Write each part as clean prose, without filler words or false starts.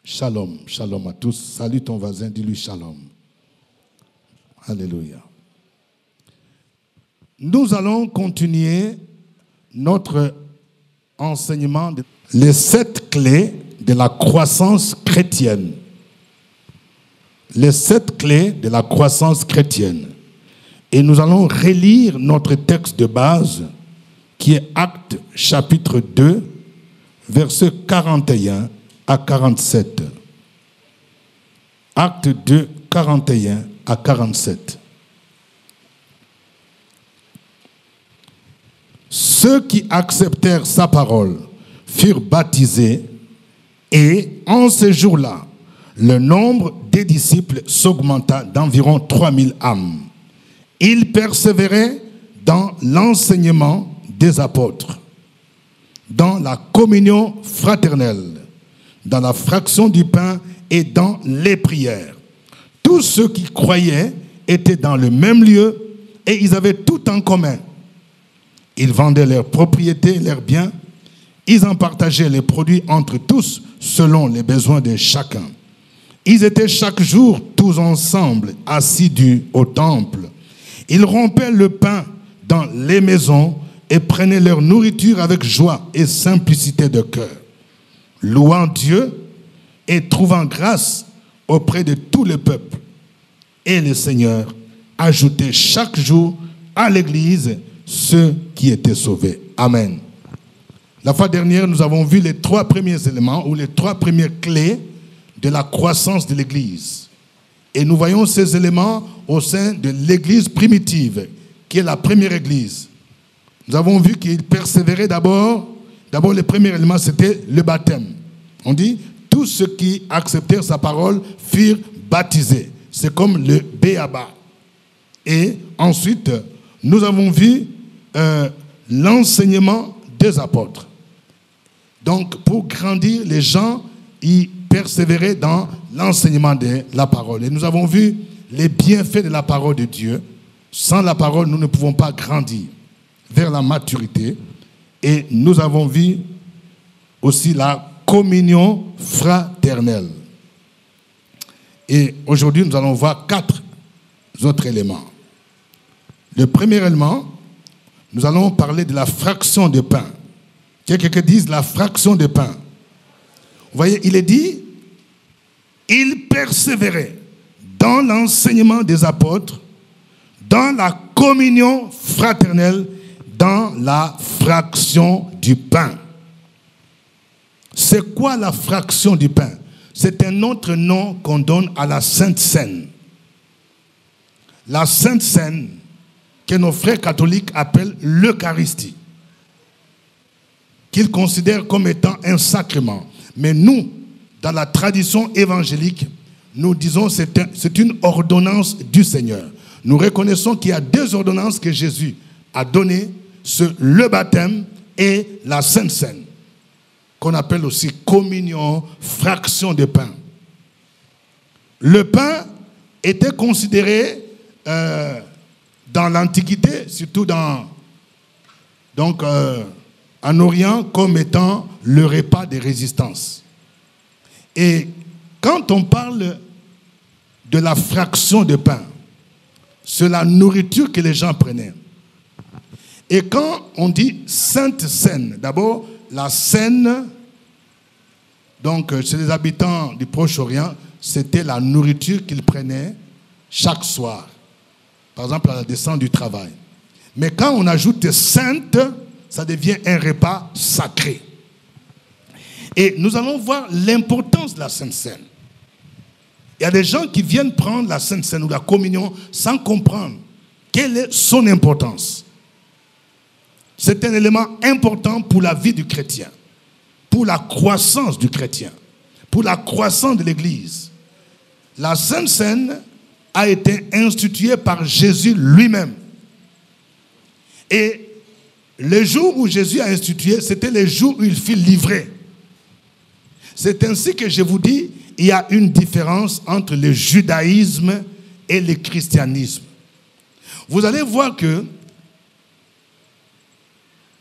Shalom, shalom à tous. Salue ton voisin, dis-lui shalom. Alléluia. Nous allons continuer notre enseignement les 7 clés de la croissance chrétienne. Les 7 clés de la croissance chrétienne. Et nous allons relire notre texte de base qui est Actes chapitre 2, versets 41 à 47. Acte 2, 41 à 47. Ceux qui acceptèrent sa parole furent baptisés et en ce jour-là, le nombre des disciples s'augmenta d'environ 3000 âmes. Ils persévéraient dans l'enseignement des apôtres, dans la communion fraternelle, dans la fraction du pain et dans les prières. Tous ceux qui croyaient étaient dans le même lieu et ils avaient tout en commun. Ils vendaient leurs propriétés, leurs biens. Ils en partageaient les produits entre tous selon les besoins de chacun. Ils étaient chaque jour tous ensemble assidus au temple. Ils rompaient le pain dans les maisons et prenaient leur nourriture avec joie et simplicité de cœur, louant Dieu et trouvant grâce auprès de tout le peuple. Et le Seigneur ajoutait chaque jour à l'Église ceux qui étaient sauvés. Amen. La fois dernière, nous avons vu les 3 premiers éléments ou les 3 premières clés de la croissance de l'Église. Et nous voyons ces éléments au sein de l'Église primitive, qui est la première Église. Nous avons vu qu'ils persévéraient d'abord. D'abord, le premier élément, c'était le baptême. On dit, tous ceux qui acceptèrent sa parole furent baptisés. C'est comme le béaba. Et ensuite, nous avons vu l'enseignement des apôtres. Donc, pour grandir, les gens y persévéraient dans l'enseignement de la parole. Et nous avons vu les bienfaits de la parole de Dieu. Sans la parole, nous ne pouvons pas grandir vers la maturité. Et nous avons vu aussi la communion fraternelle. Et aujourd'hui, nous allons voir 4 autres éléments. Le premier élément, nous allons parler de la fraction de pain. Quelqu'un dise la fraction de pain. Vous voyez, il est dit, ils persévéraient dans l'enseignement des apôtres, dans la communion fraternelle, dans la fraction du pain. C'est quoi la fraction du pain? C'est un autre nom qu'on donne à la Sainte Seine. La Sainte Seine, que nos frères catholiques appellent l'Eucharistie, qu'ils considèrent comme étant un sacrement. Mais nous, dans la tradition évangélique, nous disons que c'est une ordonnance du Seigneur. Nous reconnaissons qu'il y a 2 ordonnances que Jésus a données, le baptême et la Sainte Seine, qu'on appelle aussi communion, fraction de pain. Le pain était considéré dans l'Antiquité, surtout en Orient, comme étant le repas de résistance. Et quand on parle de la fraction de pain, c'est la nourriture que les gens prenaient. Et quand on dit Sainte Seine, d'abord, la Seine, donc chez les habitants du Proche-Orient, c'était la nourriture qu'ils prenaient chaque soir. Par exemple, à la descente du travail. Mais quand on ajoute sainte, ça devient un repas sacré. Et nous allons voir l'importance de la Sainte Seine. Il y a des gens qui viennent prendre la Sainte Seine ou la communion sans comprendre quelle est son importance. C'est un élément important pour la vie du chrétien, pour la croissance du chrétien, pour la croissance de l'Église. La Sainte Seine a été instituée par Jésus lui-même. Et le jour où Jésus a institué, c'était le jour où il fut livré. C'est ainsi que je vous dis, il y a une différence entre le judaïsme et le christianisme. Vous allez voir que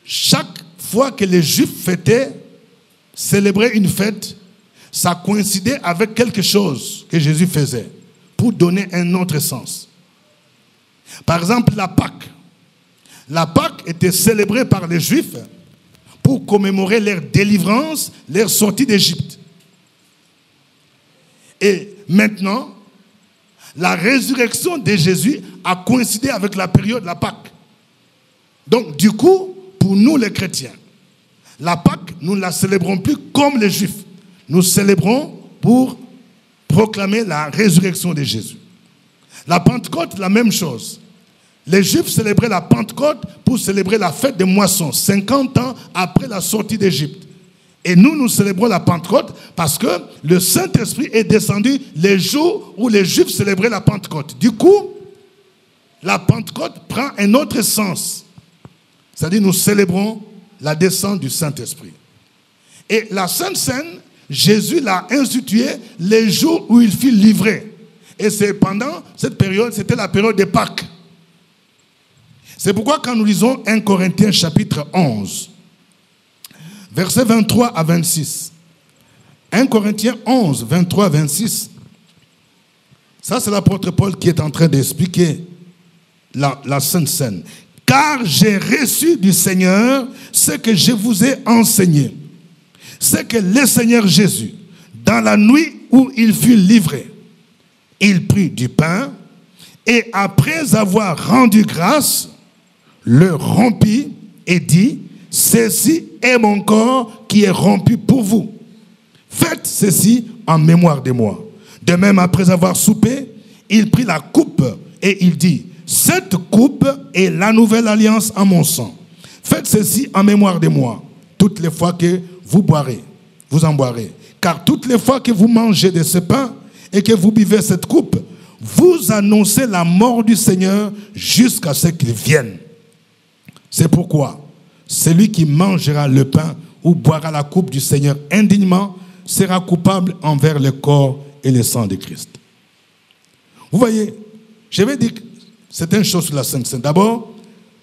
chaque fois que les Juifs célébraient une fête, ça coïncidait avec quelque chose que Jésus faisait pour donner un autre sens. Par exemple, la Pâque. La Pâque était célébrée par les Juifs pour commémorer leur délivrance, leur sortie d'Égypte. Et maintenant, la résurrection de Jésus a coïncidé avec la période de la Pâque. Donc, du coup, pour nous les chrétiens, la Pâque, nous ne la célébrons plus comme les Juifs. Nous célébrons pour proclamer la résurrection de Jésus. La Pentecôte, la même chose. Les Juifs célébraient la Pentecôte pour célébrer la fête des moissons, 50 ans après la sortie d'Égypte. Et nous célébrons la Pentecôte parce que le Saint-Esprit est descendu les jours où les Juifs célébraient la Pentecôte. Du coup, la Pentecôte prend un autre sens. C'est-à-dire nous célébrons la descente du Saint-Esprit. Et la Sainte Seine, Jésus l'a instituée les jours où il fut livré. Et c'est pendant cette période, c'était la période des Pâques. C'est pourquoi quand nous lisons 1 Corinthiens chapitre 11, versets 23 à 26. 1 Corinthiens 11, 23 à 26. Ça, c'est l'apôtre Paul qui est en train d'expliquer la Sainte Seine. Car j'ai reçu du Seigneur ce que je vous ai enseigné. C'est que le Seigneur Jésus, dans la nuit où il fut livré, il prit du pain et après avoir rendu grâce, le rompit et dit, ceci est mon corps qui est rompu pour vous. Faites ceci en mémoire de moi. De même, après avoir soupé, il prit la coupe et il dit, cette coupe est la nouvelle alliance en mon sang. Faites ceci en mémoire de moi, toutes les fois que vous boirez, vous en boirez. Car toutes les fois que vous mangez de ce pain et que vous buvez cette coupe, vous annoncez la mort du Seigneur jusqu'à ce qu'il vienne. C'est pourquoi celui qui mangera le pain ou boira la coupe du Seigneur indignement sera coupable envers le corps et le sang de Christ. Vous voyez, je vais dire certaines choses sur la Sainte Seine. D'abord,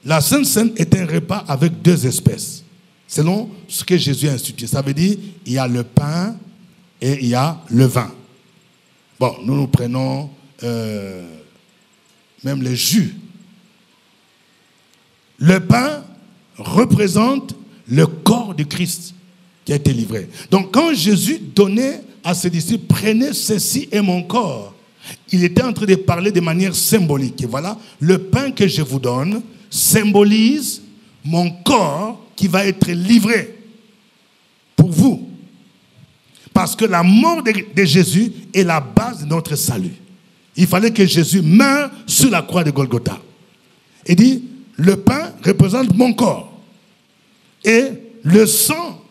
la Sainte Seine est un repas avec deux espèces, selon ce que Jésus a institué. Ça veut dire il y a le pain et il y a le vin. Bon, nous prenons même le jus. Le pain représente le corps de Christ qui a été livré. Donc quand Jésus donnait à ses disciples, prenez ceci est mon corps, il était en train de parler de manière symbolique. Et voilà, le pain que je vous donne symbolise mon corps qui va être livré pour vous. Parce que la mort de Jésus est la base de notre salut. Il fallait que Jésus meure sur la croix de Golgotha. Il dit, le pain représente mon corps. Et le sang,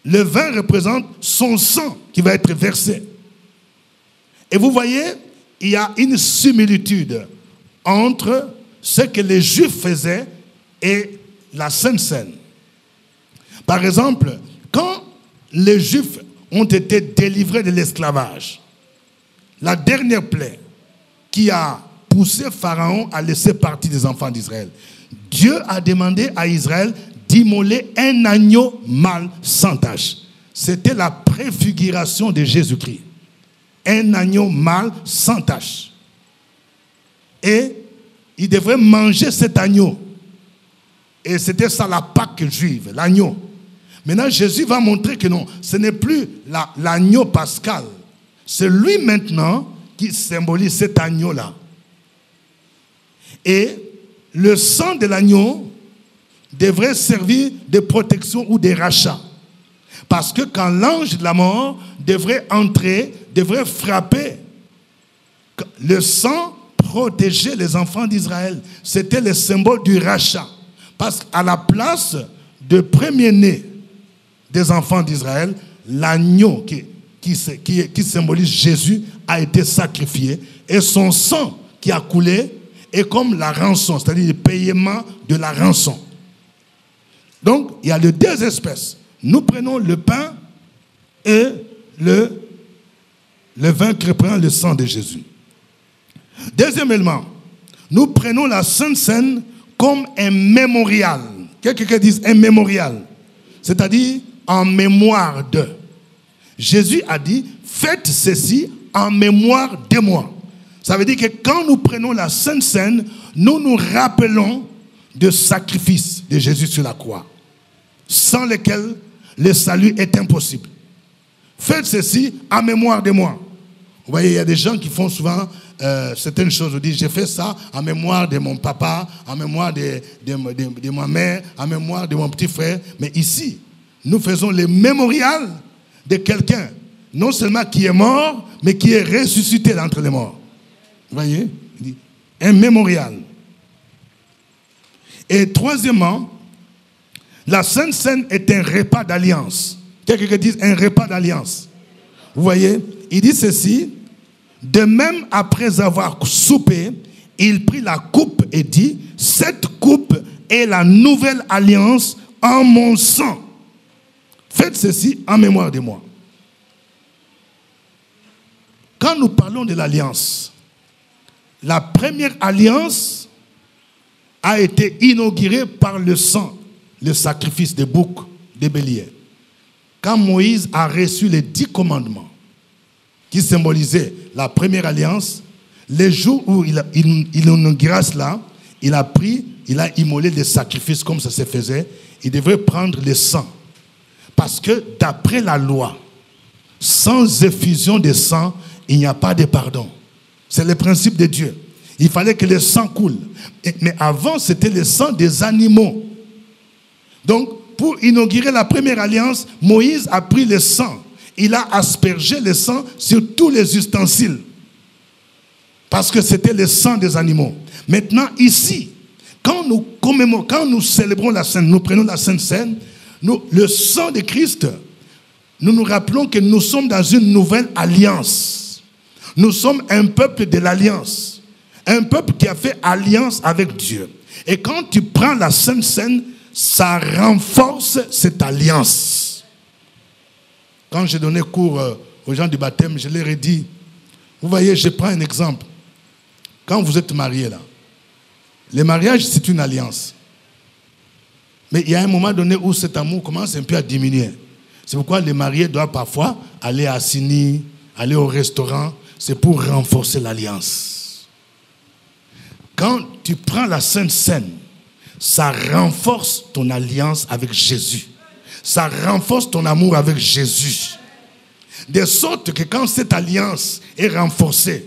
le vin représente son sang qui va être versé. Et vous voyez, il y a une similitude entre ce que les Juifs faisaient et la Sainte Seine. Par exemple, quand les Juifs ont été délivrés de l'esclavage, la dernière plaie qui a poussé Pharaon à laisser partir des enfants d'Israël, Dieu a demandé à Israël d'immoler un agneau mâle sans tache. C'était la préfiguration de Jésus-Christ. Un agneau mâle sans tache. Et il devrait manger cet agneau. Et c'était ça la Pâque juive, l'agneau. Maintenant, Jésus va montrer que non, ce n'est plus l'agneau pascal. C'est lui maintenant qui symbolise cet agneau-là. Et le sang de l'agneau devrait servir de protection ou de rachat. Parce que quand l'ange de la mort devrait entrer, devrait frapper, le sang protégeait les enfants d'Israël. C'était le symbole du rachat. Parce qu'à la place de premier-né des enfants d'Israël, l'agneau qui symbolise Jésus a été sacrifié. Et son sang qui a coulé est comme la rançon, c'est-à-dire le paiement de la rançon. Donc, il y a les deux espèces. Nous prenons le pain et le vin qui représente le sang de Jésus. Deuxièmement, nous prenons la Sainte Seine comme un mémorial. Quelqu'un dit un mémorial. C'est-à-dire en mémoire de. Jésus a dit, faites ceci en mémoire de moi. Ça veut dire que quand nous prenons la Sainte Seine, nous nous rappelons du sacrifice de Jésus sur la croix, sans lequel le salut est impossible. Faites ceci en mémoire de moi. Vous voyez, il y a des gens qui font souvent certaines choses. Ils disent, j'ai fait ça en mémoire de mon papa, en mémoire de ma mère, en mémoire de mon petit frère. Mais ici, nous faisons le mémorial de quelqu'un, non seulement qui est mort, mais qui est ressuscité d'entre les morts. Vous voyez? Un mémorial. Et troisièmement, la Sainte Seine est un repas d'alliance. Quelqu'un dit un repas d'alliance. Vous voyez? Il dit ceci. De même, après avoir soupé, il prit la coupe et dit, cette coupe est la nouvelle alliance en mon sang. Faites ceci en mémoire de moi. Quand nous parlons de l'alliance, la première alliance a été inaugurée par le sang, le sacrifice des boucs, des béliers. Quand Moïse a reçu les 10 commandements, qui symbolisaient la première alliance, les jours où il inaugura cela, il a immolé des sacrifices comme ça se faisait. Il devrait prendre le sang. Parce que d'après la loi, sans effusion de sang, il n'y a pas de pardon. C'est le principe de Dieu. Il fallait que le sang coule. Mais avant, c'était le sang des animaux. Donc, pour inaugurer la première alliance, Moïse a pris le sang. Il a aspergé le sang sur tous les ustensiles. Parce que c'était le sang des animaux. Maintenant, ici, quand nous célébrons la Sainte, nous prenons la Sainte Seine, le sang de Christ, nous nous rappelons que nous sommes dans une nouvelle alliance. Nous sommes un peuple de l'alliance. Un peuple qui a fait alliance avec Dieu. Et quand tu prends la Sainte Seine, ça renforce cette alliance. Quand j'ai donné cours aux gens du baptême, je leur ai dit, vous voyez, je prends un exemple. Quand vous êtes mariés là, le mariage c'est une alliance. Mais il y a un moment donné où cet amour commence un peu à diminuer. C'est pourquoi les mariés doivent parfois aller à Sini, aller au restaurant. C'est pour renforcer l'alliance. Quand tu prends la Sainte Seine, ça renforce ton alliance avec Jésus. Ça renforce ton amour avec Jésus. De sorte que quand cette alliance est renforcée,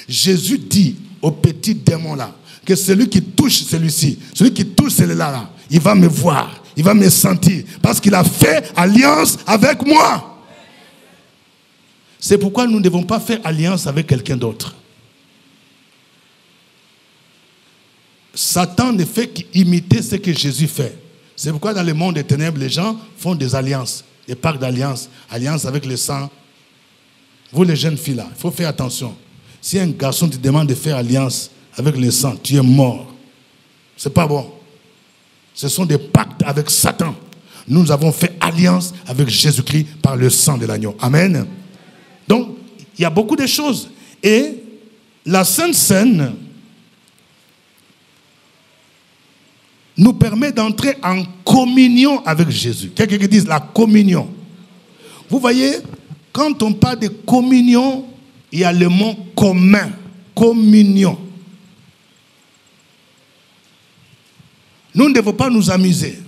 Jésus dit au petit démon là, que celui qui touche celui-ci, celui qui touche celui-là, il va me voir, il va me sentir, parce qu'il a fait alliance avec moi. C'est pourquoi nous ne devons pas faire alliance avec quelqu'un d'autre. Satan ne fait qu'imiter ce que Jésus fait. C'est pourquoi dans le monde des ténèbres, les gens font des alliances, des pactes d'alliance, alliance avec le sang. Vous les jeunes filles là, il faut faire attention. Si un garçon te demande de faire alliance avec le sang, tu es mort. C'est pas bon. Ce sont des pactes avec Satan. Nous avons fait alliance avec Jésus-Christ par le sang de l'agneau. Amen. Donc, il y a beaucoup de choses. Et la Sainte Seine nous permet d'entrer en communion avec Jésus. Quelqu'un qui dise la communion. Vous voyez, quand on parle de communion, il y a le mot commun. Communion. Nous ne devons pas nous amuser.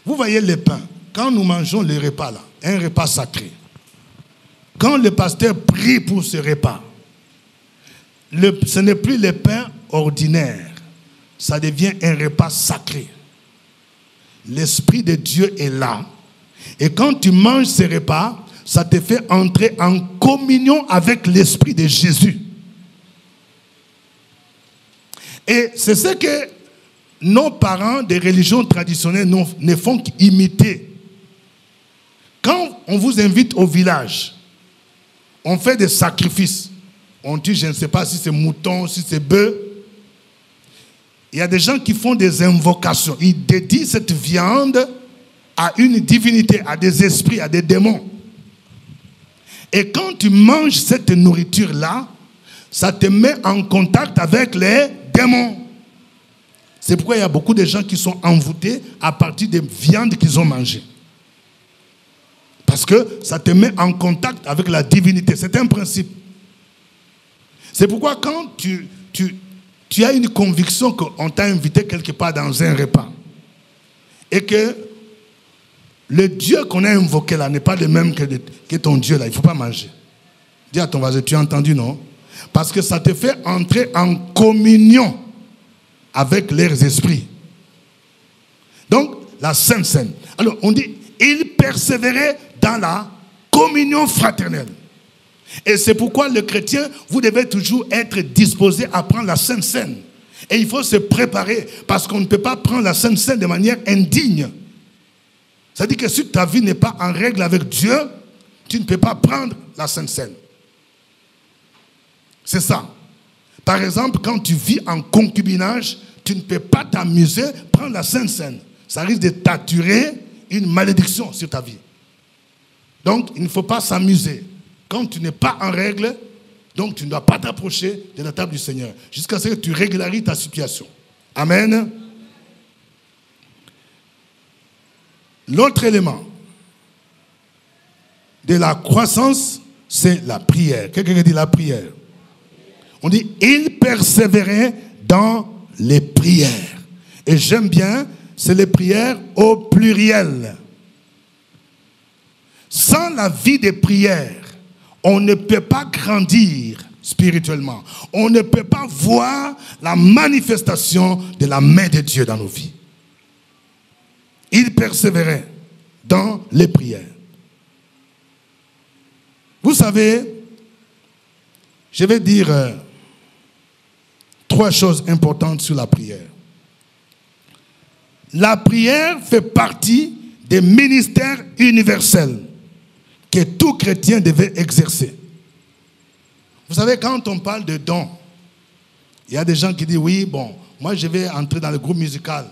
Vous voyez le pain. Quand nous mangeons le repas là, un repas sacré. Quand le pasteur prie pour ce repas, ce n'est plus le pain ordinaire. Ça devient un repas sacré. L'Esprit de Dieu est là. Et quand tu manges ce repas, ça te fait entrer en communion avec l'Esprit de Jésus. Et c'est ce que nos parents des religions traditionnelles ne font qu'imiter. Quand on vous invite au village, on fait des sacrifices. On dit, je ne sais pas si c'est mouton, si c'est bœuf. Il y a des gens qui font des invocations. Ils dédient cette viande à une divinité, à des esprits, à des démons. Et quand tu manges cette nourriture-là, ça te met en contact avec les démons. C'est pourquoi il y a beaucoup de gens qui sont envoûtés à partir des viandes qu'ils ont mangées. Parce que ça te met en contact avec la divinité. C'est un principe. C'est pourquoi quand tu as une conviction qu'on t'a invité quelque part dans un repas et que le Dieu qu'on a invoqué là n'est pas le même que ton Dieu là, il ne faut pas manger. Dis à ton voisin, tu as entendu, non? Parce que ça te fait entrer en communion avec leurs esprits. Donc, la Sainte Seine. Alors, on dit, il persévérait dans la communion fraternelle. Et c'est pourquoi le chrétien, vous devez toujours être disposé à prendre la Sainte Seine. Et il faut se préparer, parce qu'on ne peut pas prendre la Sainte Seine de manière indigne. C'est-à-dire que si ta vie n'est pas en règle avec Dieu, tu ne peux pas prendre la Sainte Seine. C'est ça. Par exemple, quand tu vis en concubinage, tu ne peux pas t'amuser, prendre la Sainte Seine. Ça risque de t'attirer une malédiction sur ta vie. Donc, il ne faut pas s'amuser. Quand tu n'es pas en règle, donc tu ne dois pas t'approcher de la table du Seigneur, jusqu'à ce que tu régularises ta situation. Amen. L'autre élément de la croissance, c'est la prière. Quelqu'un dit la prière. On dit, il persévérait dans les prières. Et j'aime bien, c'est les prières au pluriel. Sans la vie de prière, on ne peut pas grandir spirituellement. On ne peut pas voir la manifestation de la main de Dieu dans nos vies. Il persévérait dans les prières. Vous savez, je vais dire 3 choses importantes sur la prière. La prière fait partie des ministères universels que tout chrétien devait exercer. Vous savez, quand on parle de dons, il y a des gens qui disent, oui, bon, moi je vais entrer dans le groupe musical.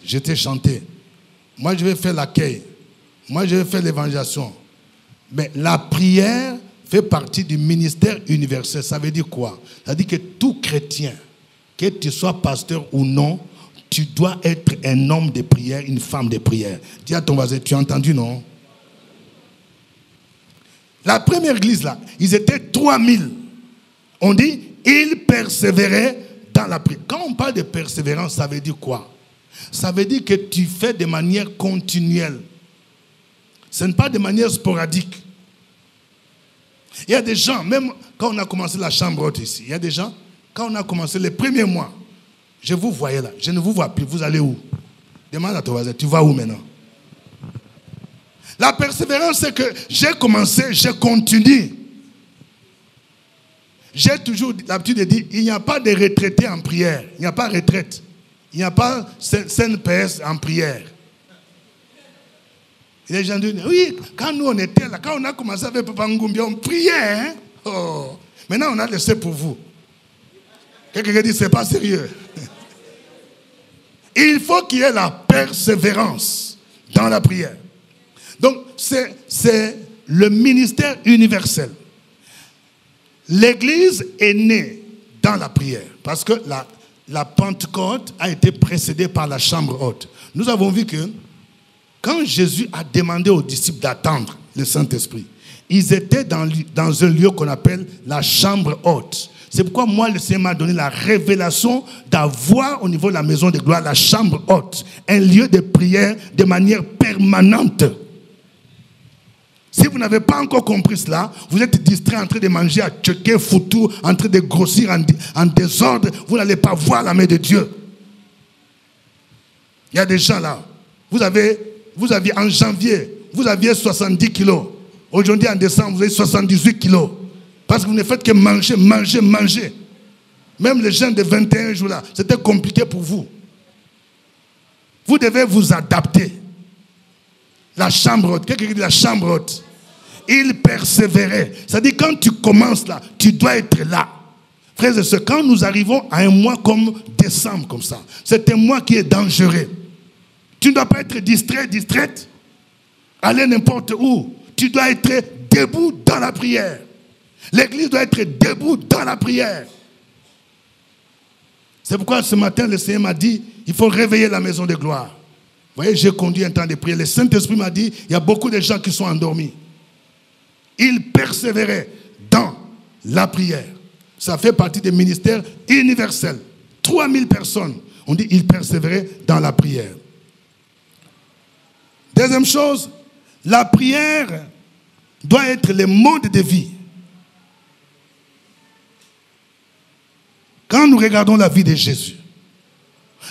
J'étais chanté. Moi je vais faire l'accueil. Moi je vais faire l'évangélisation. Mais la prière fait partie du ministère universel. Ça veut dire quoi? Ça veut dire que tout chrétien, que tu sois pasteur ou non, tu dois être un homme de prière, une femme de prière. Dis à ton voisin, tu as entendu, non? La première église là, ils étaient 3000. On dit, ils persévéraient dans la prière. Quand on parle de persévérance, ça veut dire quoi? Ça veut dire que tu fais de manière continuelle. Ce n'est pas de manière sporadique. Il y a des gens, même quand on a commencé la chambre haute ici, il y a des gens, quand on a commencé les premiers mois, je vous voyais là, je ne vous vois plus, vous allez où? Demande à ton voisin, tu vas où maintenant? La persévérance, c'est que j'ai commencé, je continue. J'ai toujours l'habitude de dire, il n'y a pas de retraités en prière. Il n'y a pas de retraite. Il n'y a pas CNPS en prière. Et les gens disent, oui, quand nous on était là, quand on a commencé avec Papa Ngoumbia, on priait. Hein? Oh. Maintenant, on a laissé pour vous. Quelqu'un dit, c'est pas sérieux. Il faut qu'il y ait la persévérance dans la prière. Donc, c'est le ministère universel. L'Église est née dans la prière parce que la Pentecôte a été précédée par la chambre haute. Nous avons vu que quand Jésus a demandé aux disciples d'attendre le Saint-Esprit, ils étaient dans un lieu qu'on appelle la chambre haute. C'est pourquoi moi, le Seigneur m'a donné la révélation d'avoir au niveau de la maison de gloire la chambre haute, un lieu de prière de manière permanente. Si vous n'avez pas encore compris cela, vous êtes distrait en train de manger à tchecker, foutu, en train de grossir en désordre, vous n'allez pas voir la main de Dieu. Il y a des gens là, vous aviez en janvier, vous aviez 70 kilos. Aujourd'hui en décembre, vous avez 78 kilos. Parce que vous ne faites que manger, manger, manger. Même les jeunes de 21 jours là, c'était compliqué pour vous. Vous devez vous adapter. La chambre haute, quelqu'un qui dit la chambre haute. Il persévérait. C'est-à-dire quand tu commences là, tu dois être là. Frères et sœurs, quand nous arrivons à un mois comme décembre, comme ça, c'est un mois qui est dangereux. Tu ne dois pas être distrait, distraite, aller n'importe où. Tu dois être debout dans la prière. L'église doit être debout dans la prière. C'est pourquoi ce matin, le Seigneur m'a dit, il faut réveiller la maison de gloire. Vous voyez, j'ai conduit un temps de prière. Le Saint-Esprit m'a dit, il y a beaucoup de gens qui sont endormis. Ils persévéraient dans la prière. Ça fait partie des ministères universels. 3000 personnes, on dit, ils persévéraient dans la prière. Deuxième chose, la prière doit être le mode de vie. Quand nous regardons la vie de Jésus,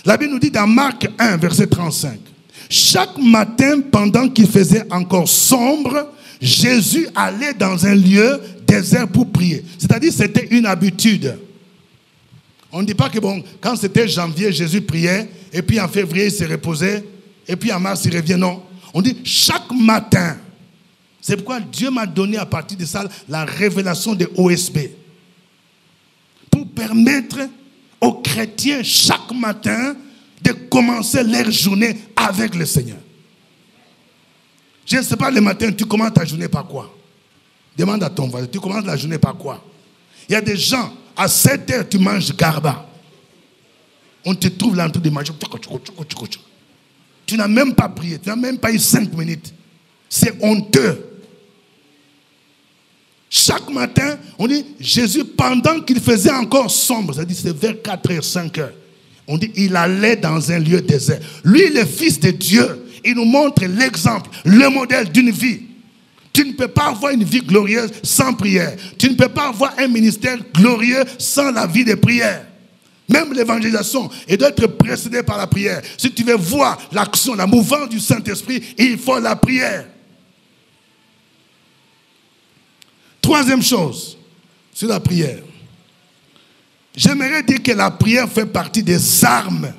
la Bible nous dit dans Marc 1, verset 35, chaque matin, pendant qu'il faisait encore sombre, Jésus allait dans un lieu désert pour prier. C'est-à-dire c'était une habitude. On ne dit pas que bon, quand c'était janvier, Jésus priait, et puis en février, il se reposait, et puis en mars, il revient. Non. On dit chaque matin. C'est pourquoi Dieu m'a donné à partir de ça la révélation de OSB. Pour permettre aux chrétiens chaque matin de commencer leur journée avec le Seigneur. Je ne sais pas, le matin, tu commences ta journée par quoi? Demande à ton voisin, tu commences la journée par quoi? Il y a des gens, à 7 heures, tu manges garba. On te trouve là en train de manger. Tu n'as même pas prié, tu n'as même pas eu 5 minutes. C'est honteux. Chaque matin, on dit, Jésus, pendant qu'il faisait encore sombre, c'est-à-dire c'est vers 4 heures, 5 heures, on dit, il allait dans un lieu désert. Lui, le Fils de Dieu, il nous montre l'exemple, le modèle d'une vie. Tu ne peux pas avoir une vie glorieuse sans prière. Tu ne peux pas avoir un ministère glorieux sans la vie de prière. Même l'évangélisation, elle doit être précédée par la prière. Si tu veux voir l'action, la mouvance du Saint-Esprit, il faut la prière. Troisième chose, sur la prière. J'aimerais dire que la prière fait partie des armes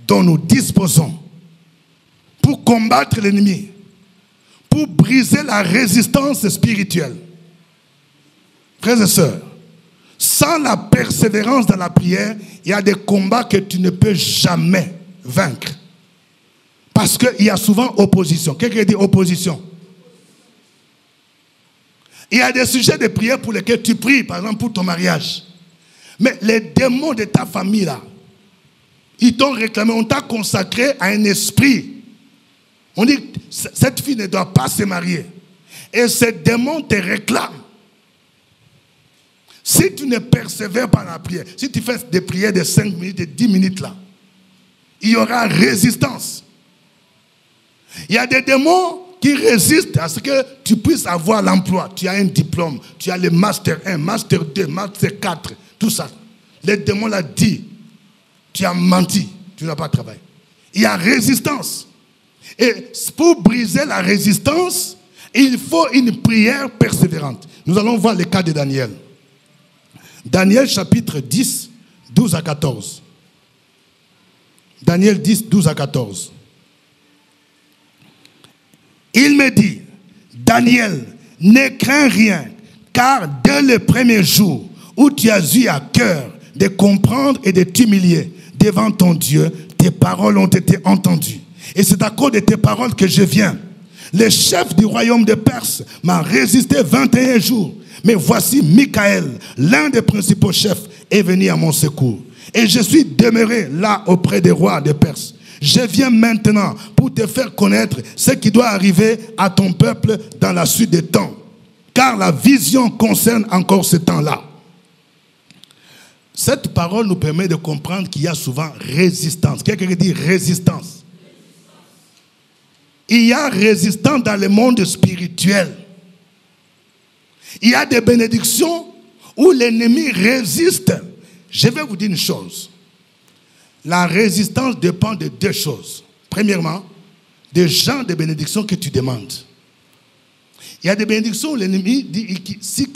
dont nous disposons pour combattre l'ennemi, pour briser la résistance spirituelle. Frères et sœurs, sans la persévérance dans la prière, il y a des combats que tu ne peux jamais vaincre. Parce qu'il y a souvent opposition. Quelqu'un dit opposition. Il y a des sujets de prière pour lesquels tu pries, par exemple pour ton mariage. Mais les démons de ta famille, là, ils t'ont réclamé, on t'a consacré à un esprit. On dit, cette fille ne doit pas se marier. Et ces démons te réclament. Si tu ne persévères pas dans la prière, si tu fais des prières de 5 minutes, de 10 minutes là, il y aura résistance. Il y a des démons qui résistent à ce que tu puisses avoir l'emploi. Tu as un diplôme, tu as le master 1, master 2, master 4, tout ça. Les démons l'ont dit, tu as menti, tu n'as pas travaillé. Il y a résistance. Et pour briser la résistance, il faut une prière persévérante. Nous allons voir le cas de Daniel. Daniel chapitre 10, 12 à 14. Daniel 10, 12 à 14. Il me dit, Daniel, ne crains rien, car dès le premier jour où tu as eu à cœur de comprendre et de t'humilier devant ton Dieu, tes paroles ont été entendues. Et c'est à cause de tes paroles que je viens. Le chef du royaume de Perse m'a résisté 21 jours. Mais voici Michaël, l'un des principaux chefs, est venu à mon secours. Et je suis demeuré là auprès des rois de Perse. Je viens maintenant pour te faire connaître ce qui doit arriver à ton peuple dans la suite des temps. Car la vision concerne encore ce temps-là. Cette parole nous permet de comprendre qu'il y a souvent résistance. Quelqu'un dit résistance. Il y a résistance dans le monde spirituel. Il y a des bénédictions où l'ennemi résiste. Je vais vous dire une chose. La résistance dépend de deux choses. Premièrement, des genres de bénédictions que tu demandes. Il y a des bénédictions où l'ennemi dit si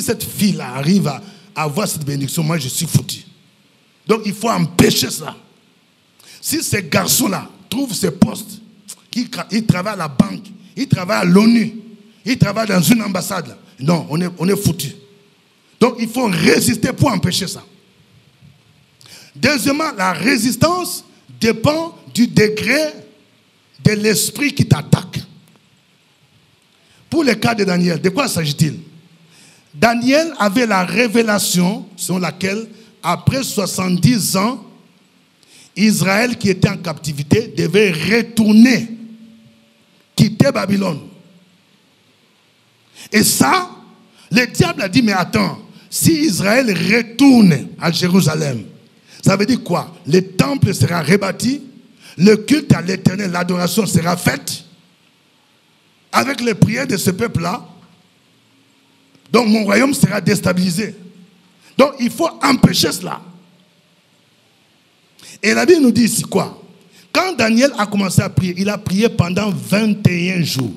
cette fille-là arrive à avoir cette bénédiction, moi je suis foutu. Donc il faut empêcher ça. Si ces garçons-là trouvent ces postes, ils travaillent à la banque, ils travaillent à l'ONU, ils travaillent dans une ambassade, non, on est foutu. Donc il faut résister pour empêcher ça. Deuxièmement, la résistance dépend du degré de l'esprit qui t'attaque. Pour le cas de Daniel, de quoi s'agit-il? Daniel avait la révélation selon laquelle, après 70 ans, Israël qui était en captivité devait retourner, quitter Babylone. Et ça, le diable a dit, mais attends, si Israël retourne à Jérusalem, ça veut dire quoi? Le temple sera rebâti, le culte à l'Éternel, l'adoration sera faite, avec les prières de ce peuple-là. Donc mon royaume sera déstabilisé. Donc il faut empêcher cela. Et la Bible nous dit ici quoi? Quand Daniel a commencé à prier, il a prié pendant 21 jours.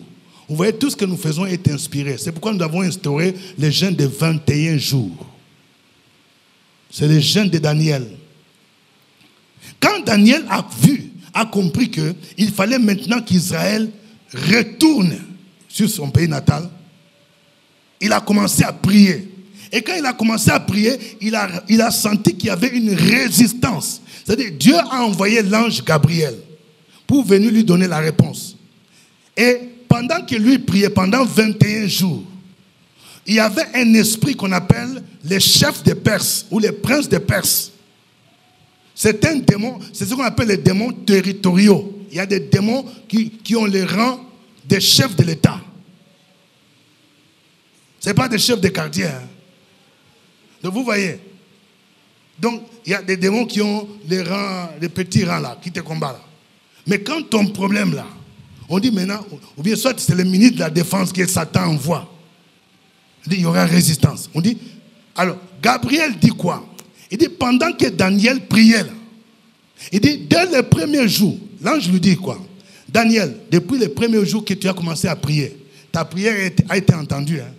Vous voyez, tout ce que nous faisons est inspiré. C'est pourquoi nous avons instauré le jeûne de 21 jours. C'est le jeûne de Daniel. Quand Daniel a compris qu'il fallait maintenant qu'Israël retourne sur son pays natal, il a commencé à prier. Et quand il a commencé à prier, il a senti qu'il y avait une résistance. C'est-à-dire, Dieu a envoyé l'ange Gabriel pour venir lui donner la réponse. Et pendant que lui priait, pendant 21 jours, il y avait un esprit qu'on appelle les chefs des Perses ou les princes des Perses. C'est un démon, c'est ce qu'on appelle les démons territoriaux. Il y a des démons qui ont les rangs des chefs de l'État. Ce n'est pas des chefs de quartier. Hein. Donc vous voyez. Donc il y a des démons qui ont les petits rangs là, qui te combattent. Là. Mais quand ton problème là, on dit maintenant, ou bien soit c'est le ministre de la Défense que Satan envoie. Il dit il y aura résistance. On dit, alors Gabriel dit quoi? Il dit pendant que Daniel priait là, il dit dès le premier jour, l'ange lui dit quoi? Daniel, depuis le premier jour que tu as commencé à prier, ta prière a été entendue. Hein?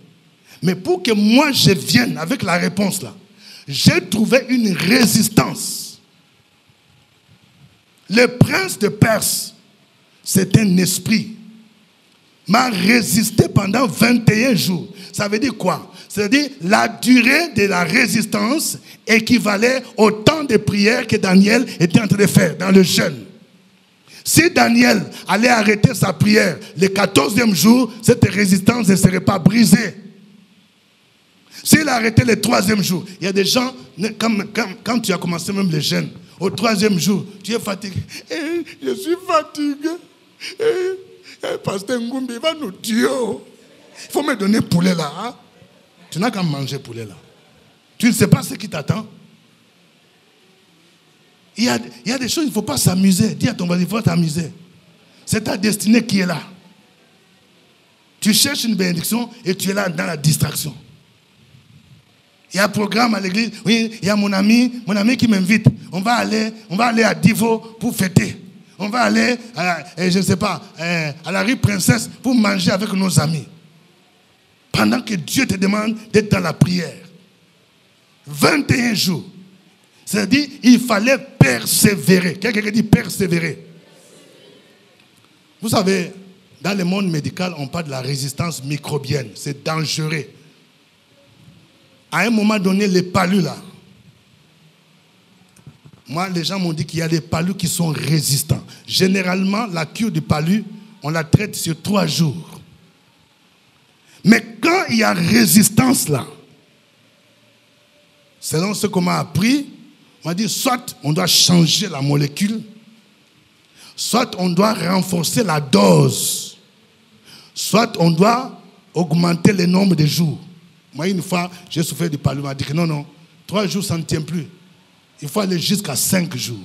Mais pour que moi je vienne avec la réponse là, j'ai trouvé une résistance. Le prince de Perse, c'est un esprit, m'a résisté pendant 21 jours. Ça veut dire quoi? C'est-à-dire la durée de la résistance équivalait au temps de prière que Daniel était en train de faire dans le jeûne. Si Daniel allait arrêter sa prière le 14e jour, cette résistance ne serait pas brisée. S'il arrêtait le 3e jour, il y a des gens, quand tu as commencé même le jeûne, au 3e jour, tu es fatigué. Je suis fatigué. Pasteur Ngumbi, il va nous tuer. Il faut me donner poulet là. Hein? Tu n'as qu'à manger poulet là. Tu ne sais pas ce qui t'attend. Il y a des choses, il ne faut pas s'amuser. Dis à ton voisin, il faut t'amuser. C'est ta destinée qui est là. Tu cherches une bénédiction et tu es là dans la distraction. Il y a un programme à l'église. Oui, il y a mon ami qui m'invite. On va aller à Divo pour fêter. On va aller, je ne sais pas, à la rue Princesse pour manger avec nos amis. Pendant que Dieu te demande d'être dans la prière. 21 jours. C'est-à-dire, il fallait persévérer. Quelqu'un dit persévérer. Vous savez, dans le monde médical, on parle de la résistance microbienne. C'est dangereux. À un moment donné, les palus là. Moi, les gens m'ont dit qu'il y a des palus qui sont résistants. Généralement, la cure du palu, on la traite sur 3 jours. Mais quand il y a résistance là, selon ce qu'on m'a appris, on m'a dit soit on doit changer la molécule, soit on doit renforcer la dose, soit on doit augmenter le nombre de jours. Moi, une fois, j'ai souffert du palu, on m'a dit que non, 3 jours, ça ne tient plus. Il faut aller jusqu'à 5 jours.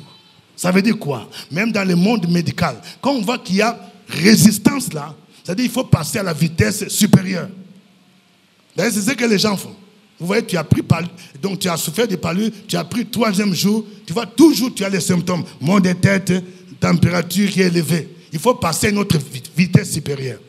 Ça veut dire quoi? Même dans le monde médical, quand on voit qu'il y a résistance là, c'est-à-dire qu'il faut passer à la vitesse supérieure. D'ailleurs, c'est ce que les gens font. Vous voyez, tu as pris palu, donc tu as souffert du palu, tu as pris 3e jour, tu vois, toujours tu as les symptômes. Maux de tête, température qui est élevée. Il faut passer à une autre vitesse supérieure.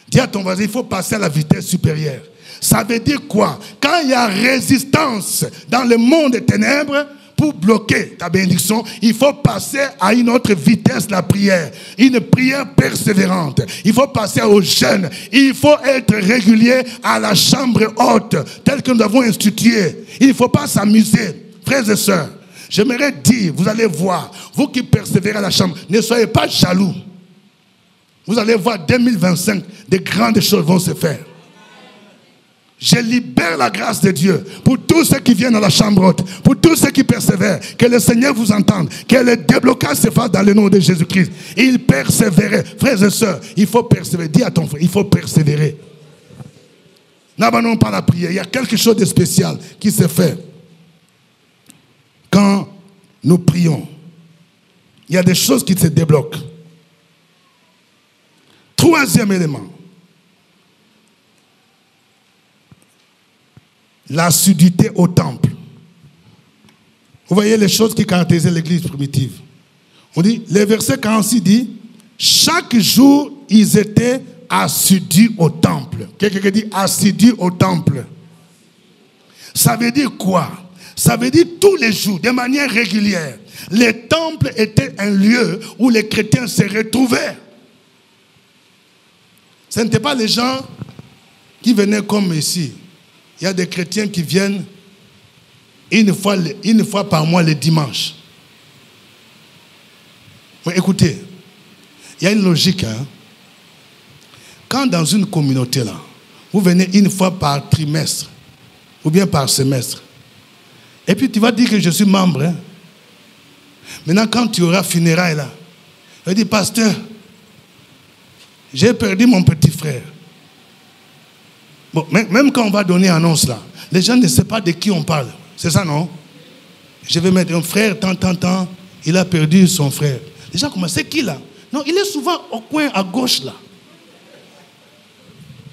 Dis à ton voisin, il faut passer à la vitesse supérieure. Ça veut dire quoi? Quand il y a résistance dans le monde des ténèbres, pour bloquer ta bénédiction, il faut passer à une autre vitesse de la prière. Une prière persévérante. Il faut passer au jeûne. Il faut être régulier à la chambre haute, telle que nous avons instituée. Il ne faut pas s'amuser. Frères et sœurs, j'aimerais dire, vous allez voir, vous qui persévérez à la chambre, ne soyez pas jaloux. Vous allez voir 2025, de grandes choses vont se faire. Je libère la grâce de Dieu pour tous ceux qui viennent à la chambre haute, pour tous ceux qui persévèrent. Que le Seigneur vous entende, que le déblocage se fasse dans le nom de Jésus-Christ. Il persévérait. Frères et sœurs, il faut persévérer. Dis à ton frère, il faut persévérer. N'abandonnons pas la prière. Il y a quelque chose de spécial qui se fait quand nous prions. Il y a des choses qui se débloquent. Troisième élément. L'assiduité au temple. Vous voyez les choses qui caractérisaient l'église primitive. On dit, le verset 46 dit, chaque jour ils étaient assidus au temple. Quelqu'un dit assidus au temple. Ça veut dire quoi? Ça veut dire tous les jours, de manière régulière. Le temple était un lieu où les chrétiens se retrouvaient. Ce n'étaient pas les gens qui venaient comme ici. Il y a des chrétiens qui viennent une fois par mois le dimanche. Mais écoutez, il y a une logique. Hein? Quand dans une communauté, là, vous venez une fois par trimestre ou bien par semestre, et puis tu vas dire que je suis membre. Hein? Maintenant, quand tu auras funérailles, là, tu vas dire, pasteur, j'ai perdu mon petit frère. Bon, même quand on va donner annonce là, les gens ne savent pas de qui on parle. C'est ça, non? Je vais mettre un frère, tant, il a perdu son frère. Les gens commencent, c'est qui là? Non, il est souvent au coin à gauche là.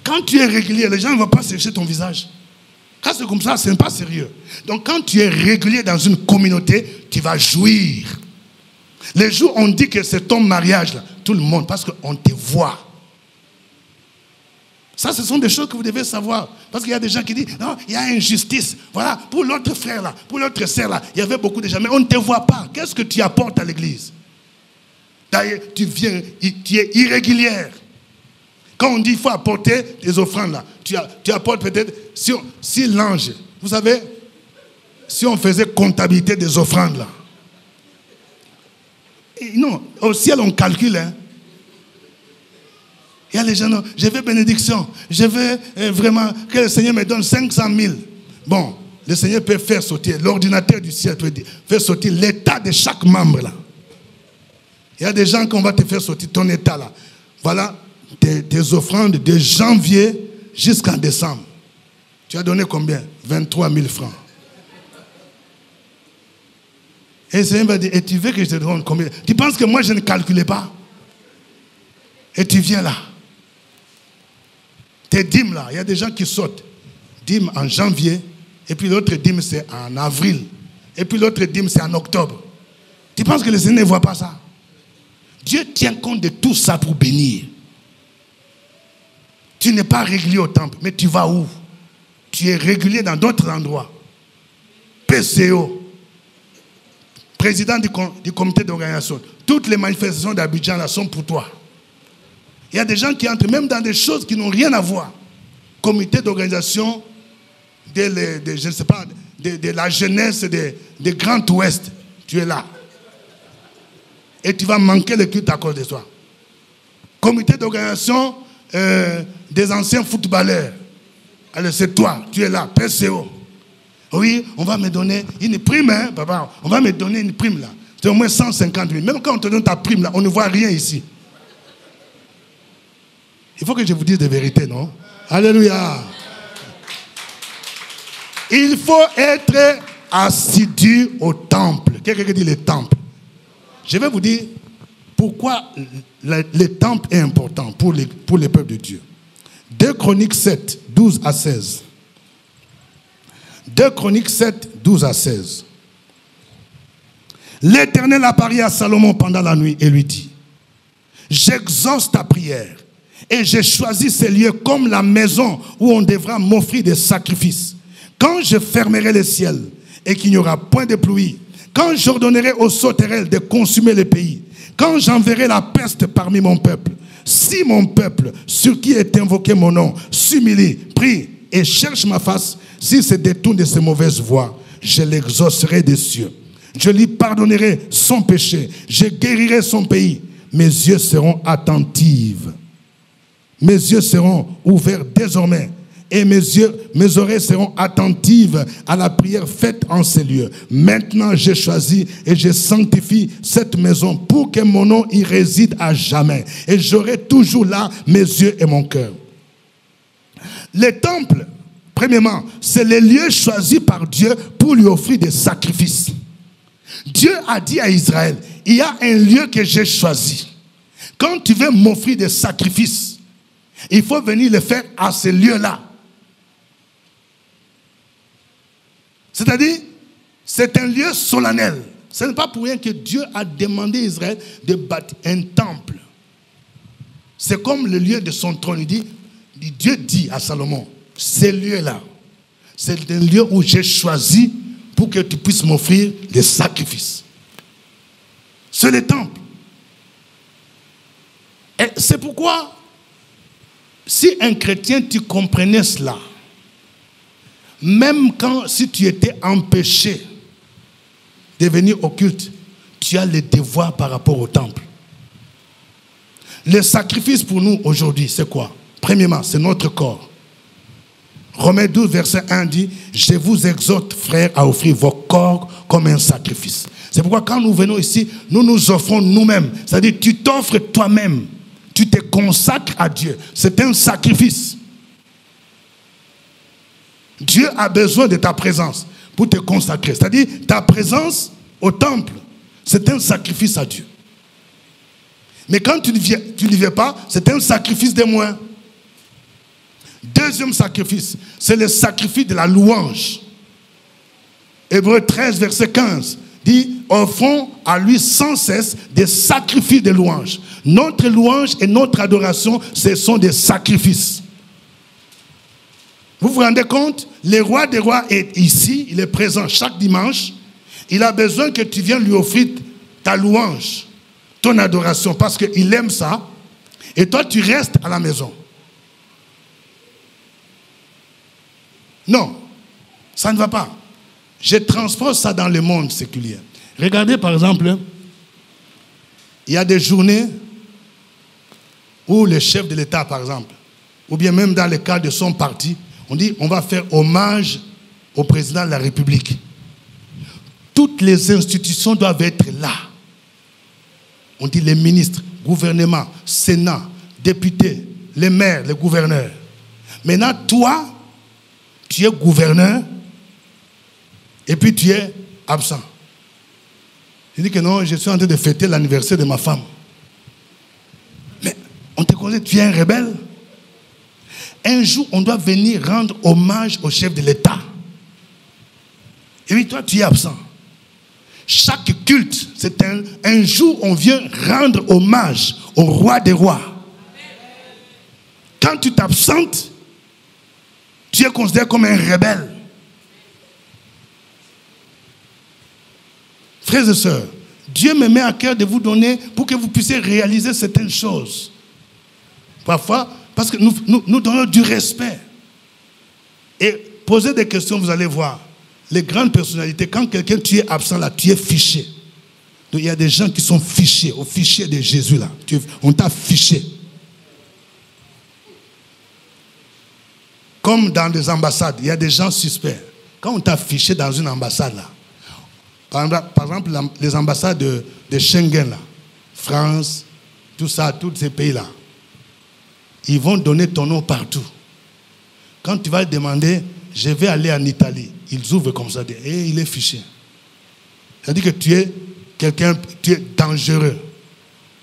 Quand tu es régulier, les gens ne vont pas chercher ton visage. Quand c'est comme ça, ce n'est pas sérieux. Donc quand tu es régulier dans une communauté, tu vas jouir. Les jours où on dit que c'est ton mariage là, tout le monde, parce qu'on te voit. Ça, ce sont des choses que vous devez savoir. Parce qu'il y a des gens qui disent, non, il y a injustice. Voilà, pour l'autre frère là, pour l'autre sœur là, il y avait beaucoup de gens, mais on ne te voit pas. Qu'est-ce que tu apportes à l'église? D'ailleurs, tu es irrégulière. Quand on dit qu'il faut apporter des offrandes là, tu apportes peut-être, si l'ange, vous savez, si on faisait comptabilité des offrandes là, et non, au ciel on calcule, hein. Il y a les gens, non, je veux bénédiction, je veux vraiment que le Seigneur me donne 500 000. Bon, le Seigneur peut faire sortir, l'ordinateur du ciel peut faire sortir l'état de chaque membre là. Il y a des gens qu'on va te faire sortir ton état là. Voilà tes offrandes de janvier jusqu'en décembre. Tu as donné combien? 23 000 francs. Et le Seigneur va dire, et tu veux que je te donne combien? Tu penses que moi je ne calculais pas? Et tu viens là. Tes dîmes là, il y a des gens qui sautent. Dîmes en janvier, et puis l'autre dîme c'est en avril, et puis l'autre dîme c'est en octobre. Tu penses que le Seigneur ne voit pas ça? Dieu tient compte de tout ça pour bénir. Tu n'es pas régulier au temple, mais tu vas où? Tu es régulier dans d'autres endroits. PCO, président du comité d'organisation. Toutes les manifestations d'Abidjan là sont pour toi. Il y a des gens qui entrent même dans des choses qui n'ont rien à voir. Comité d'organisation je ne sais pas, de la jeunesse de Grand Ouest. Tu es là. Et tu vas manquer le culte à cause de toi. Comité d'organisation des anciens footballeurs. Alors c'est toi, tu es là, PCO. Oui, on va me donner une prime, hein, papa. On va me donner une prime là. C'est au moins 150 000. Même quand on te donne ta prime là, on ne voit rien ici. Il faut que je vous dise des vérités, non? Alléluia. Il faut être assidu au temple. Quelqu'un dit le temple. Je vais vous dire pourquoi le temple est important pour les peuples de Dieu. 2 Chroniques 7, 12 à 16. 2 Chroniques 7, 12 à 16. L'Éternel apparaît à Salomon pendant la nuit et lui dit, j'exauce ta prière et j'ai choisi ces lieux comme la maison où on devra m'offrir des sacrifices. Quand je fermerai le ciel et qu'il n'y aura point de pluie, quand j'ordonnerai aux sauterelles de consumer le pays, quand j'enverrai la peste parmi mon peuple, si mon peuple, sur qui est invoqué mon nom, s'humilie, prie et cherche ma face, s'il se détourne de ses mauvaises voies, je l'exaucerai des cieux. Je lui pardonnerai son péché, je guérirai son pays. Mes yeux seront attentifs. Mes yeux seront ouverts désormais et mes oreilles seront attentives à la prière faite en ces lieux. Maintenant, j'ai choisi et je sanctifie cette maison pour que mon nom y réside à jamais. Et j'aurai toujours là mes yeux et mon cœur. Les temples, premièrement, c'est les lieux choisis par Dieu pour lui offrir des sacrifices. Dieu a dit à Israël, il y a un lieu que j'ai choisi. Quand tu veux m'offrir des sacrifices, il faut venir le faire à ce lieu-là. C'est-à-dire, c'est un lieu solennel. Ce n'est pas pour rien que Dieu a demandé à Israël de bâtir un temple. C'est comme le lieu de son trône. Dieu dit à Salomon, ce lieu-là, c'est un lieu où j'ai choisi pour que tu puisses m'offrir des sacrifices. C'est le temple. Et c'est pourquoi, si un chrétien, tu comprenais cela, même si tu étais empêché de venir au culte, tu as le devoir par rapport au temple. Le sacrifice pour nous aujourd'hui, c'est quoi? Premièrement, c'est notre corps. Romains 12, verset 1 dit, je vous exhorte, frères, à offrir vos corps comme un sacrifice. C'est pourquoi quand nous venons ici, nous nous offrons nous-mêmes. C'est-à-dire, tu t'offres toi-même. Tu te consacres à Dieu. C'est un sacrifice. Dieu a besoin de ta présence pour te consacrer. C'est-à-dire, ta présence au temple, c'est un sacrifice à Dieu. Mais quand tu n'y viens pas, c'est un sacrifice de moins. Deuxième sacrifice, c'est le sacrifice de la louange. Hébreux 13, verset 15, dit, offrons à lui sans cesse des sacrifices de louange. Notre louange et notre adoration, ce sont des sacrifices. Vous vous rendez compte? Le roi des rois est ici, il est présent chaque dimanche. Il a besoin que tu viennes lui offrir ta louange, ton adoration, parce qu'il aime ça. Et toi, tu restes à la maison. Non, ça ne va pas. Je transpose ça dans le monde séculier. Regardez par exemple, il y a des journées où le chef de l'État, par exemple, ou bien même dans le cadre de son parti, on dit on va faire hommage au président de la République. Toutes les institutions doivent être là. On dit les ministres, gouvernement, Sénat, députés, les maires, les gouverneurs. Maintenant, toi, tu es gouverneur et puis tu es absent. Je dis que non, je suis en train de fêter l'anniversaire de ma femme. Mais on te connaît, tu es un rebelle. Un jour, on doit venir rendre hommage au chef de l'État. Et puis toi, tu es absent. Chaque culte, c'est un jour où on vient rendre hommage au roi des rois. Quand tu t'absentes, tu es considéré comme un rebelle. Frères et sœurs, Dieu me met à cœur de vous donner pour que vous puissiez réaliser certaines choses. Parfois, parce que nous donnons du respect. Et posez des questions, vous allez voir. Les grandes personnalités, quand quelqu'un tu es absent là, tu es fiché. Donc il y a des gens qui sont fichés, au fichier de Jésus là. On t'a fiché. Comme dans des ambassades, il y a des gens suspects. Quand on t'a fiché dans une ambassade là, par exemple les ambassades de Schengen là, France, tout ça, tous ces pays là, ils vont donner ton nom partout. Quand tu vas demander, je vais aller en Italie, ils ouvrent comme ça, et il est fiché. C'est-à-dire que tu es quelqu'un, tu es dangereux.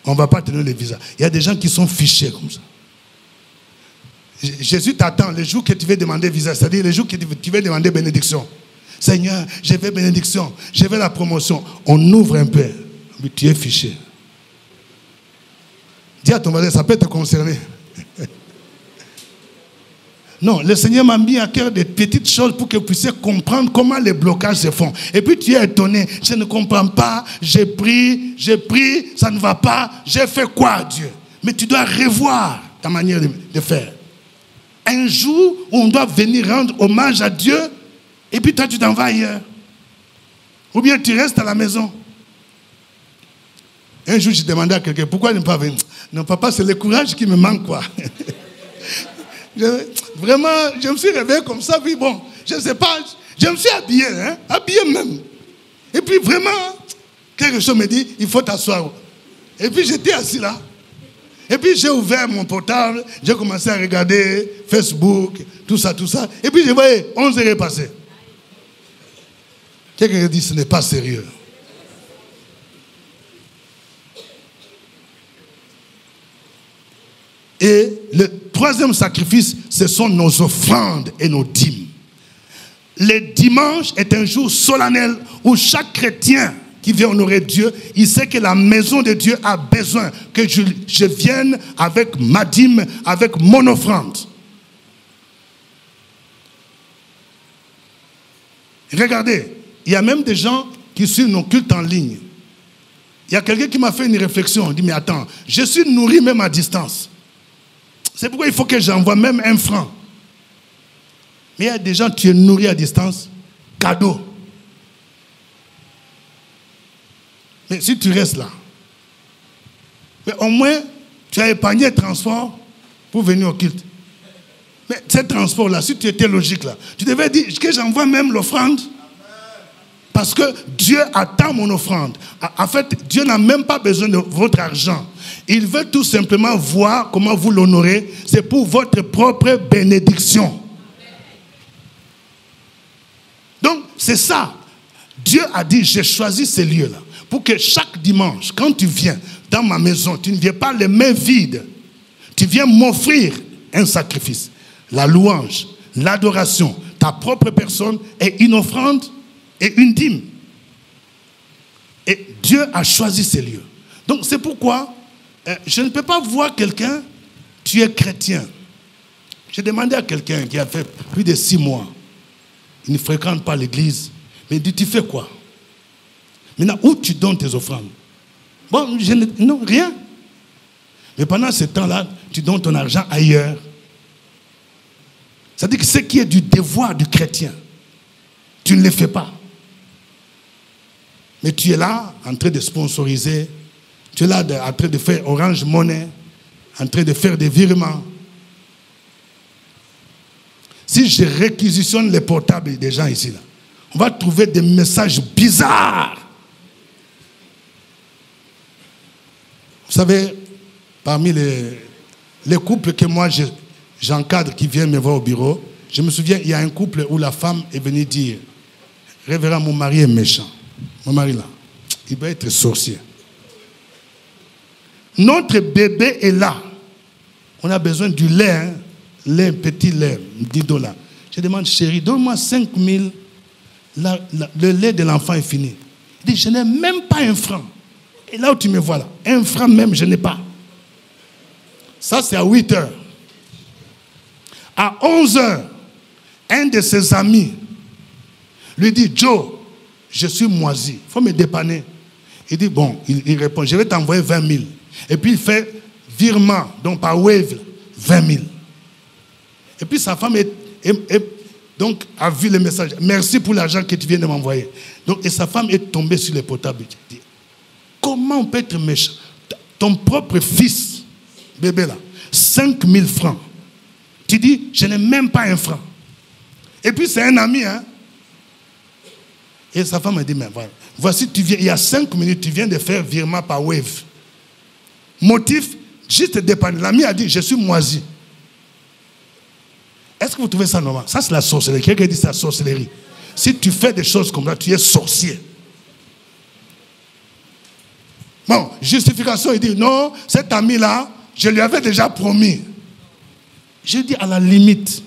On ne va pas te donner le visa. Il y a des gens qui sont fichés comme ça. Jésus t'attend le jour que tu veux demander visa, c'est-à-dire le jour que tu veux demander bénédiction. Seigneur, je veux bénédiction, je veux la promotion. On ouvre un peu, mais tu es fiché. Dis à ton voisin, ça peut te concerner. Non, le Seigneur m'a mis à cœur des petites choses pour que vous puissiez comprendre comment les blocages se font. Et puis tu es étonné, je ne comprends pas, j'ai pris, ça ne va pas, j'ai fait quoi Dieu? Mais tu dois revoir ta manière de faire. Un jour où on doit venir rendre hommage à Dieu, et puis toi tu t'en vas ailleurs. Ou bien tu restes à la maison. Un jour je demandais à quelqu'un, pourquoi ne pas venir? Non papa, c'est le courage qui me manque quoi. Vraiment, je me suis réveillé comme ça, puis bon, je ne sais pas, je me suis habillé, hein, habillé même. Et puis vraiment, quelque chose me dit, il faut t'asseoir. Et puis j'étais assis là. Et puis j'ai ouvert mon portable, j'ai commencé à regarder Facebook, tout ça, tout ça. Et puis je voyais 11 heures passer. Quelqu'un dit, ce n'est pas sérieux. Et le troisième sacrifice, ce sont nos offrandes et nos dîmes. Le dimanche est un jour solennel où chaque chrétien qui vient honorer Dieu, il sait que la maison de Dieu a besoin que je vienne avec ma dîme, avec mon offrande. Regardez, il y a même des gens qui suivent nos cultes en ligne. Il y a quelqu'un qui m'a fait une réflexion. Il dit, mais attends, je suis nourri même à distance. C'est pourquoi il faut que j'envoie même 1 franc. Mais il y a des gens, tu es nourri à distance, cadeau. Mais si tu restes là, mais au moins, tu as épargné le transport pour venir au culte. Mais ce transport-là, si tu étais logique là, tu devais dire que j'envoie même l'offrande. Parce que Dieu attend mon offrande. En fait, Dieu n'a même pas besoin de votre argent. Il veut tout simplement voir comment vous l'honorez. C'est pour votre propre bénédiction. Donc, c'est ça. Dieu a dit, j'ai choisi ces lieux-là. Pour que chaque dimanche, quand tu viens dans ma maison, tu ne viens pas les mains vides. Tu viens m'offrir un sacrifice. La louange, l'adoration, ta propre personne est une offrande et une dîme. Et Dieu a choisi ces lieux. Donc c'est pourquoi je ne peux pas voir quelqu'un, tu es chrétien. J'ai demandé à quelqu'un qui a fait plus de 6 mois, il ne fréquente pas l'église, mais il dit, tu fais quoi? Maintenant, où tu donnes tes offrandes? Bon, non, rien. Mais pendant ce temps-là, tu donnes ton argent ailleurs. C'est-à-dire que ce qui est du devoir du chrétien, tu ne le fais pas. Mais tu es là, en train de sponsoriser, tu es là en train de faire Orange Money, en train de faire des virements. Si je réquisitionne les portables des gens ici, là, on va trouver des messages bizarres. Vous savez, parmi les couples que moi j'encadre qui viennent me voir au bureau, je me souviens, il y a un couple où la femme est venue dire, révérend, mon mari est méchant. Mon mari là, il doit être sorcier. Notre bébé est là. On a besoin du lait, hein? Lait, petit lait, 10 $. Je demande, chérie, donne-moi 5 000. Le lait de l'enfant est fini. Il dit, je n'ai même pas 1 franc. Et là où tu me vois là, 1 franc même, je n'ai pas. Ça, c'est à 8 heures. À 11 heures, un de ses amis lui dit, Joe, je suis moisi, il faut me dépanner. Il dit, bon, il répond, je vais t'envoyer 20 000. Et puis il fait virement, donc par Wave, 20 000. Et puis sa femme donc, a vu le message. Merci pour l'argent que tu viens de m'envoyer. Donc, et sa femme est tombée sur les portables. Il dit, comment on peut être méchant? Ton propre fils, bébé là, 5 000 francs. Tu dis, je n'ai même pas 1 franc. Et puis c'est un ami, hein. Et sa femme a dit, mais voilà, voici, tu viens, il y a 5 minutes, tu viens de faire virement par Wave. Motif, juste dépanner. L'ami a dit, je suis moisi. Est-ce que vous trouvez ça normal? Ça, c'est la sorcellerie. Quelqu'un dit c'est la sorcellerie. Si tu fais des choses comme ça, tu es sorcier. Bon, justification, il dit, non, cet ami-là, je lui avais déjà promis. J'ai dit, à la limite,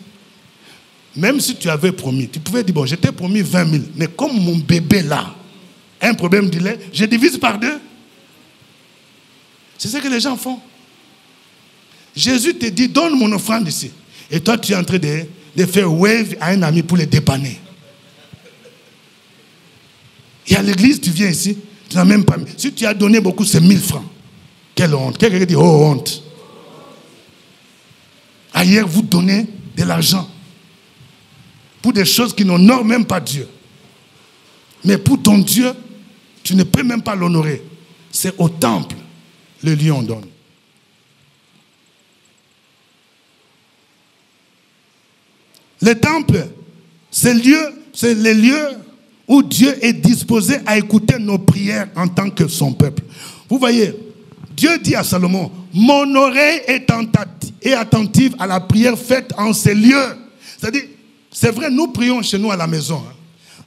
même si tu avais promis, tu pouvais dire, bon, je t'ai promis 20 000, mais comme mon bébé là, un problème du lait, je divise par 2. C'est ce que les gens font. Jésus te dit, donne mon offrande ici. Et toi, tu es en train de faire wave à un ami pour le dépanner. Et à l'église, tu viens ici, tu n'as même pas mis. Si tu as donné beaucoup, c'est 1000 francs. Quelle honte. Quelqu'un dit, oh honte. Ailleurs, vous donnez de l'argent pour des choses qui n'honorent même pas Dieu. Mais pour ton Dieu, tu ne peux même pas l'honorer. C'est au temple, le lieu on donne. Le temple, c'est les lieux où Dieu est disposé à écouter nos prières en tant que son peuple. Vous voyez, Dieu dit à Salomon, mon oreille est attentive à la prière faite en ces lieux. C'est-à-dire, c'est vrai, nous prions chez nous à la maison, hein,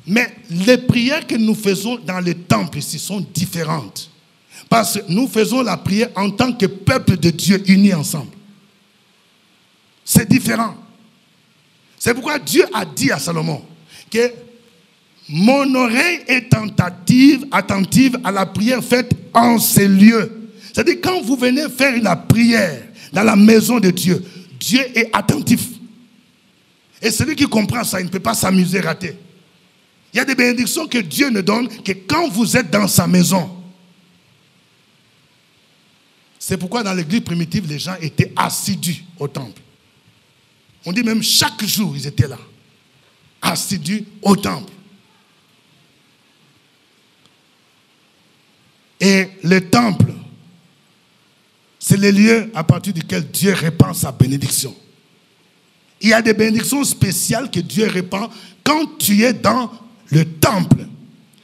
mais les prières que nous faisons dans les temples ici sont différentes. Parce que nous faisons la prière en tant que peuple de Dieu unis ensemble. C'est différent. C'est pourquoi Dieu a dit à Salomon que mon oreille est attentive à la prière faite en ces lieux. C'est-à-dire quand vous venez faire la prière dans la maison de Dieu, Dieu est attentif. Et celui qui comprend ça, il ne peut pas s'amuser rater. Il y a des bénédictions que Dieu ne donne que quand vous êtes dans sa maison. C'est pourquoi dans l'église primitive, les gens étaient assidus au temple. On dit même chaque jour, ils étaient là. Assidus au temple. Et le temple, c'est le lieu à partir duquel Dieu répand sa bénédiction. Il y a des bénédictions spéciales que Dieu répand quand tu es dans le temple.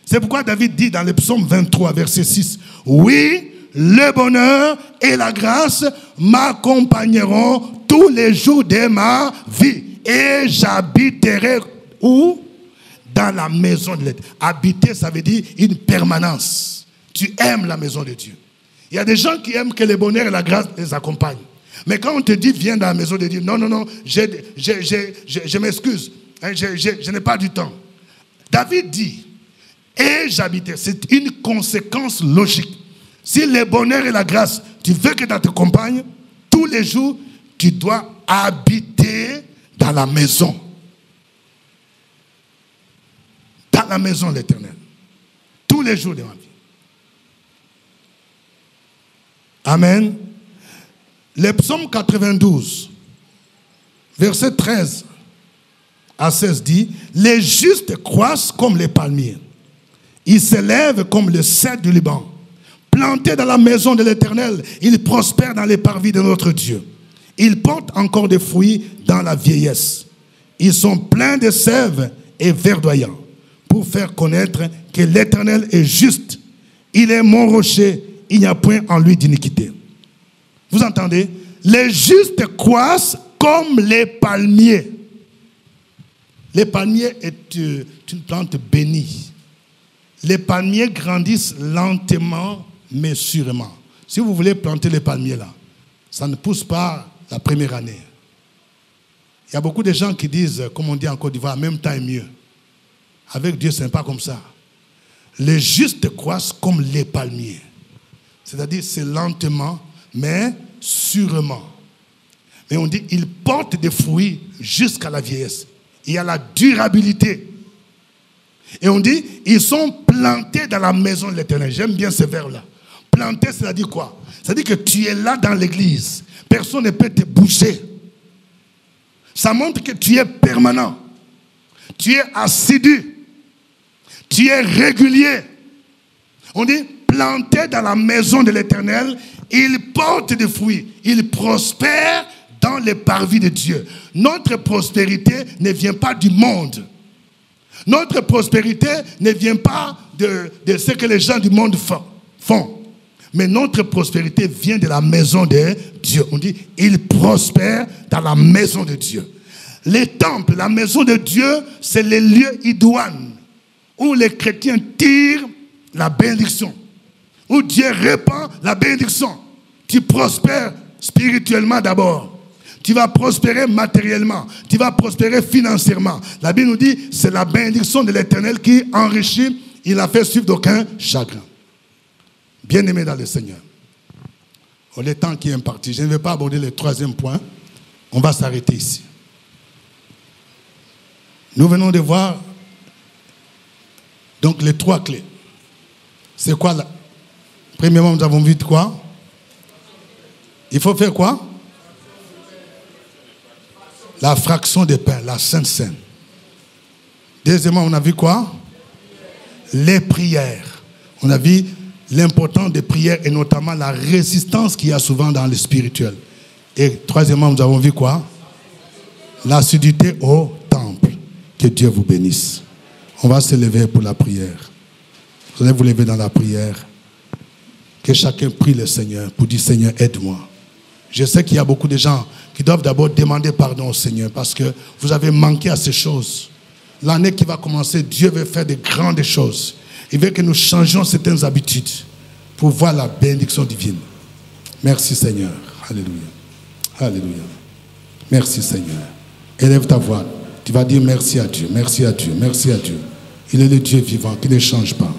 C'est pourquoi David dit dans le psaume 23, verset 6, « Oui, le bonheur et la grâce m'accompagneront tous les jours de ma vie. Et j'habiterai où? Dans la maison de l'Éternel. » Habiter, ça veut dire une permanence. Tu aimes la maison de Dieu. Il y a des gens qui aiment que le bonheur et la grâce les accompagnent. Mais quand on te dit, viens dans la maison de Dieu, non, je m'excuse, je n'ai pas du temps. David dit, et j'habiterai. C'est une conséquence logique. Si le bonheur et la grâce, tu veux que ça te accompagne, tous les jours, tu dois habiter dans la maison. Dans la maison de l'Éternel. Tous les jours de ma vie. Amen. Le psaume 92, verset 13 à 16 dit, les justes croissent comme les palmiers. Ils s'élèvent comme le cèdre du Liban. Plantés dans la maison de l'Éternel, ils prospèrent dans les parvis de notre Dieu. Ils portent encore des fruits dans la vieillesse. Ils sont pleins de sève et verdoyants pour faire connaître que l'Éternel est juste. Il est mon rocher, il n'y a point en lui d'iniquité. Vous entendez? Les justes croissent comme les palmiers. Les palmiers est une plante bénie. Les palmiers grandissent lentement, mais sûrement. Si vous voulez planter les palmiers là, ça ne pousse pas la première année. Il y a beaucoup de gens qui disent, comme on dit en Côte d'Ivoire, même temps est mieux. Avec Dieu, ce n'est pas comme ça. Les justes croissent comme les palmiers. C'est-à-dire, c'est lentement, mais sûrement. Mais on dit, ils portent des fruits jusqu'à la vieillesse. Il y a la durabilité. Et on dit, ils sont plantés dans la maison de l'Éternel. J'aime bien ce vers-là. Planté, c'est-à-dire quoi? C'est-à-dire que tu es là dans l'église. Personne ne peut te bouger. Ça montre que tu es permanent. Tu es assidu. Tu es régulier. On dit, planté dans la maison de l'Éternel, il porte des fruits. Il prospère dans les parvis de Dieu. Notre prospérité ne vient pas du monde. Notre prospérité ne vient pas de ce que les gens du monde font. Mais notre prospérité vient de la maison de Dieu. On dit, il prospère dans la maison de Dieu. Les temples, la maison de Dieu, c'est les lieux idoines où les chrétiens tirent la bénédiction. Où Dieu répand la bénédiction. Tu prospères spirituellement d'abord. Tu vas prospérer matériellement. Tu vas prospérer financièrement. La Bible nous dit, c'est la bénédiction de l'Éternel qui enrichit. Il n'a fait suivre d'aucun chagrin. Bien-aimés dans le Seigneur. Le temps qui est imparti. Je ne vais pas aborder le troisième point. On va s'arrêter ici. Nous venons de voir donc les trois clés. C'est quoi là? Premièrement, nous avons vu quoi? Il faut faire quoi? La fraction des pains, la Sainte Seine. Deuxièmement, on a vu quoi? Les prières. On a vu l'importance des prières et notamment la résistance qu'il y a souvent dans le spirituel. Et troisièmement, nous avons vu quoi? L'assiduité au Que Dieu vous bénisse. On va se lever pour la prière. Vous allez vous lever dans la prière. Que chacun prie le Seigneur pour dire, Seigneur, aide-moi. Je sais qu'il y a beaucoup de gens qui doivent d'abord demander pardon au Seigneur parce que vous avez manqué à ces choses. L'année qui va commencer, Dieu veut faire de grandes choses. Il veut que nous changions certaines habitudes pour voir la bénédiction divine. Merci Seigneur. Alléluia. Alléluia. Merci Seigneur. Élève ta voix. Tu vas dire merci à Dieu, merci à Dieu, merci à Dieu. Il est le Dieu vivant qui ne change pas.